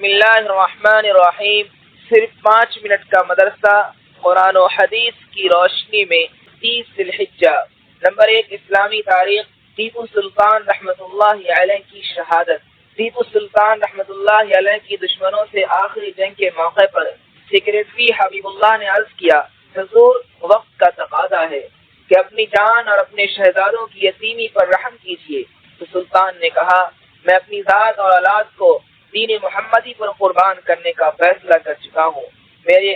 بسم اللہ الرحمن الرحیم۔ صرف 5 منٹ کا مدرسہ قرآن و حدیث کی روشنی میں 30 ذی الحجہ۔ نمبر 1، اسلامی تاریخ۔ ٹیپو سلطان رحمۃ اللہ علیہ کی شہادت۔ ٹیپو سلطان رحمۃ اللہ علیہ کی دشمنوں سے آخری جنگ کے موقع پر سیکریٹری حبیب اللہ نے عرض کیا، حضور وقت کا تقاضا ہے کہ اپنی جان اور اپنے شہزادوں کی یتیمی پر رحم کیجیے۔ تو سلطان نے کہا، میں اپنی ذات اور اولاد کو دین محمدی پر قربان کرنے کا فیصلہ کر چکا ہوں۔ میرے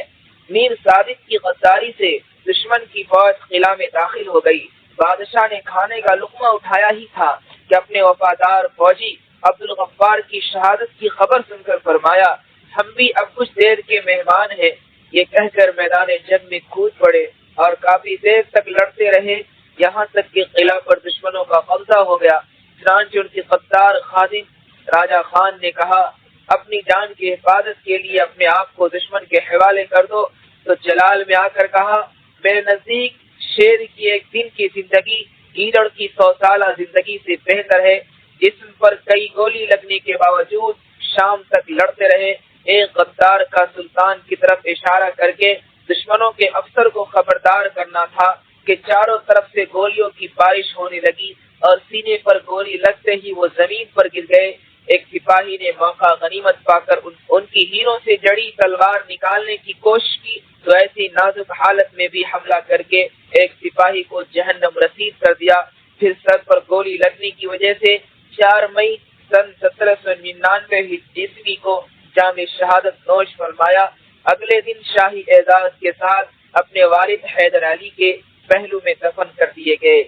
میر صادق کی غداری سے دشمن کی فوج قلعہ میں داخل ہو گئی۔ بادشاہ نے کھانے کا لقمہ اٹھایا ہی تھا کہ اپنے وفادار فوجی عبدالغفار کی شہادت کی خبر سن کر فرمایا، ہم بھی اب کچھ دیر کے مہمان ہیں۔ یہ کہہ کر میدان جنگ میں کود پڑے اور کافی دیر تک لڑتے رہے، یہاں تک کہ قلعہ پر دشمنوں کا قبضہ ہو گیا۔ چنانچہ ان کے غدار خادم راجہ خان نے کہا، اپنی جان کی حفاظت کے لیے اپنے آپ کو دشمن کے حوالے کر دو۔ تو جلال میں آ کر کہا، میرے نزدیک شیر کی ایک دن کی زندگی گیدڑ کی 100 سالہ زندگی سے بہتر ہے۔ جسم پر کئی گولی لگنے کے باوجود شام تک لڑتے رہے۔ ایک غدار کا سلطان کی طرف اشارہ کر کے دشمنوں کے افسر کو خبردار کرنا تھا کہ چاروں طرف سے گولیوں کی بارش ہونے لگی اور سینے پر گولی لگتے ہی وہ زمین پر گر گئے۔ ایک سپاہی نے موقع غنیمت پا کر ان کی ہیروں سے جڑی تلوار نکالنے کی کوشش کی تو ایسی نازک حالت میں بھی حملہ کر کے ایک سپاہی کو جہنم رسید کر دیا۔ پھر سر پر گولی لگنے کی وجہ سے 4 مئی سن 1799 عیسوی کو جام شہادت نوش فرمایا۔ اگلے دن شاہی اعزاز کے ساتھ اپنے والد حیدر علی کے پہلو میں دفن کر دیے گئے۔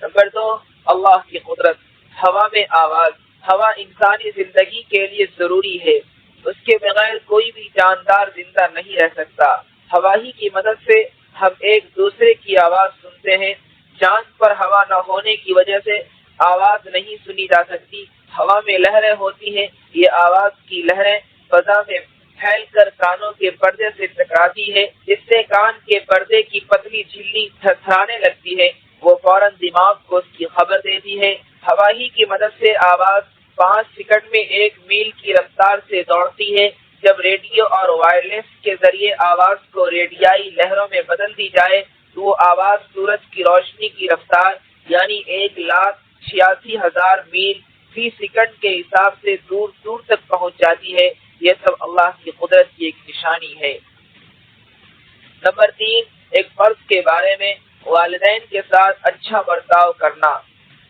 نمبر 2، اللہ کی قدرت۔ ہوا میں آواز۔ ہوا انسانی زندگی کے لیے ضروری ہے، اس کے بغیر کوئی بھی جاندار زندہ نہیں رہ سکتا۔ ہوا ہی کی مدد سے ہم ایک دوسرے کی آواز سنتے ہیں۔ چاند پر ہوا نہ ہونے کی وجہ سے آواز نہیں سنی جا سکتی۔ ہوا میں لہریں ہوتی ہیں، یہ آواز کی لہریں فضا میں پھیل کر کانوں کے پردے سے ٹکراتی ہے، جس سے کان کے پردے کی پتلی جھلی تھرتھرانے لگتی ہے۔ وہ فوراً دماغ کو اس کی خبر دیتی ہے۔ ہوا ہی کی مدد سے آواز 5 سیکنڈ میں 1 میل کی رفتار سے دوڑتی ہے۔ جب ریڈیو اور وائرلیس کے ذریعے آواز کو ریڈیائی لہروں میں بدل دی جائے تو وہ آواز سورج کی روشنی کی رفتار یعنی 1,86,000 میل فی سیکنڈ کے حساب سے دور دور تک پہنچ جاتی ہے۔ یہ سب اللہ کی قدرت کی ایک نشانی ہے۔ نمبر 3، ایک فرض کے بارے میں والدین کے ساتھ اچھا برتاؤ کرنا۔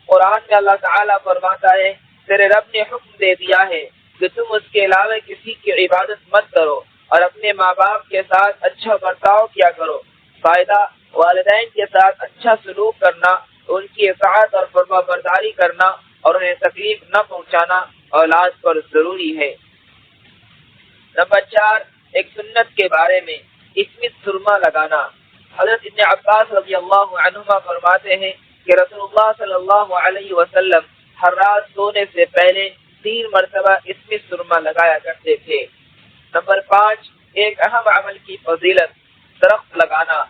قرآن میں اللہ تعالیٰ فرماتا ہے، تیرے رب نے حکم دے دیا ہے کہ تم اس کے علاوہ کسی کی عبادت مت کرو اور اپنے ماں باپ کے ساتھ اچھا برتاؤ کیا کرو۔ فائدہ، والدین کے ساتھ اچھا سلوک کرنا، ان کی اطاعت اور فرما برداری کرنا اور انہیں تکلیف نہ پہنچانا اولاد پر ضروری ہے۔ نمبر 4، ایک سنت کے بارے میں اسمت سرما لگانا۔ حضرت ابن عباس رضی اللہ عنہما فرماتے ہیں کہ رسول اللہ صلی اللہ علیہ وسلم ہر رات سونے سے پہلے 3 مرتبہ اسمت سرما لگایا کرتے تھے۔ نمبر 5، ایک اہم عمل کی فضیلت، درخت لگانا۔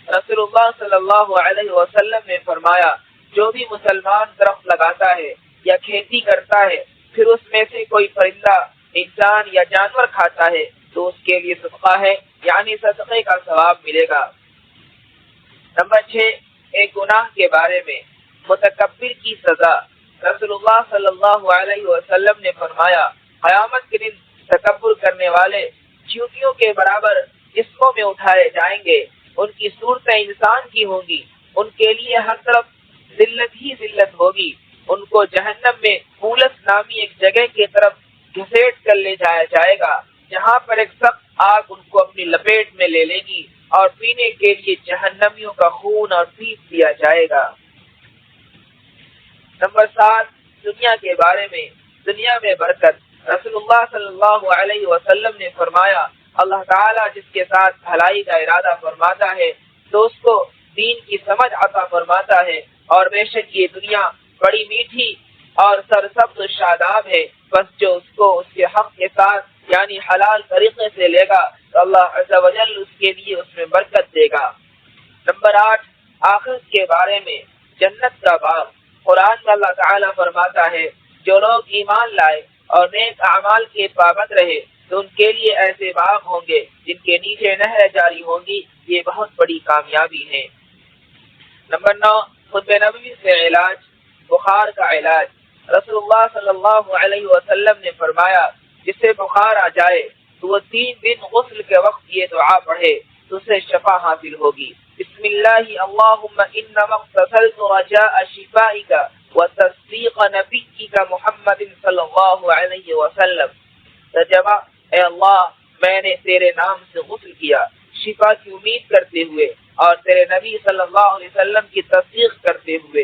رسول اللہ صلی اللہ علیہ وسلم نے فرمایا، جو بھی مسلمان درخت لگاتا ہے یا کھیتی کرتا ہے پھر اس میں سے کوئی پرندہ، انسان یا جانور کھاتا ہے تو اس کے لیے صدقہ ہے، یعنی صدقے کا ثواب ملے گا۔ نمبر 6، ایک گناہ کے بارے میں متکبر کی سزا۔ رسول اللہ صلی اللہ علیہ وسلم نے فرمایا، قیامت کے دن تکبر کرنے والے چیونٹیوں کے برابر جسموں میں اٹھائے جائیں گے، ان کی صورتیں انسان کی ہوں گی، ان کے لیے ہر طرف ذلت ہی ذلت ہوگی۔ ان کو جہنم میں پولس نامی ایک جگہ کی طرف گھسیٹ کر لے جایا جائے گا، جہاں پر ایک سخت آگ ان کو اپنی لپیٹ میں لے لے گی اور پینے کے لیے جہنمیوں کا خون اور پیپ دیا جائے گا۔ نمبر 7، دنیا کے بارے میں، دنیا میں برکت۔ رسول اللہ صلی اللہ علیہ وسلم نے فرمایا، اللہ تعالیٰ جس کے ساتھ بھلائی کا ارادہ فرماتا ہے تو اس کو دین کی سمجھ عطا فرماتا ہے، اور بے شک یہ دنیا بڑی میٹھی اور سرسبز و شاداب ہے، بس جو اس کو اس کے حق کے ساتھ یعنی حلال طریقے سے لے گا تو اللہ عز و جل اس کے لیے اس میں برکت دے گا۔ نمبر 8، آخرت کے بارے میں جنت کا باغ۔ قرآن میں اللہ تعالیٰ فرماتا ہے، جو لوگ ایمان لائے اور نیک اعمال کے پابند رہے تو ان کے لیے ایسے باغ ہوں گے جن کے نیچے نہر جاری ہوں گی، یہ بہت بڑی کامیابی ہے۔ نمبر 9، خطبہ نبوی سے علاج، بخار کا علاج۔ رسول اللہ صلی اللہ علیہ وسلم نے فرمایا جسے بخار آ جائے تو وہ 3 دن غسل کے وقت یہ دعا پڑھے تو اسے شفا حاصل ہوگی۔ بسم اللہ اللہم انما اغتسلت رجاء شفائک وتصدیق نبیک محمد صلی اللہ علیہ وسلم۔ ترجمہ، اے اللہ میں نے تیرے نام سے غسل کیا شفا کی امید کرتے ہوئے اور تیرے نبی صلی اللہ علیہ وسلم کی تصدیق کرتے ہوئے۔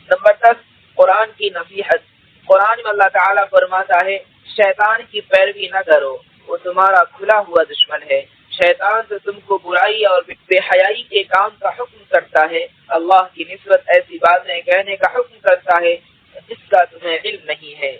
نمبر 10، قرآن کی نصیحت۔ قرآن میں اللہ تعالیٰ فرماتا ہے شیطان کی پیروی نہ کرو، وہ تمہارا کھلا ہوا دشمن ہے۔ شیطان تو تم کو برائی اور بے حیائی کے کام کا حکم کرتا ہے، اللہ کی نسبت ایسی باتیں کہنے کا حکم کرتا ہے جس کا تمہیں علم نہیں ہے۔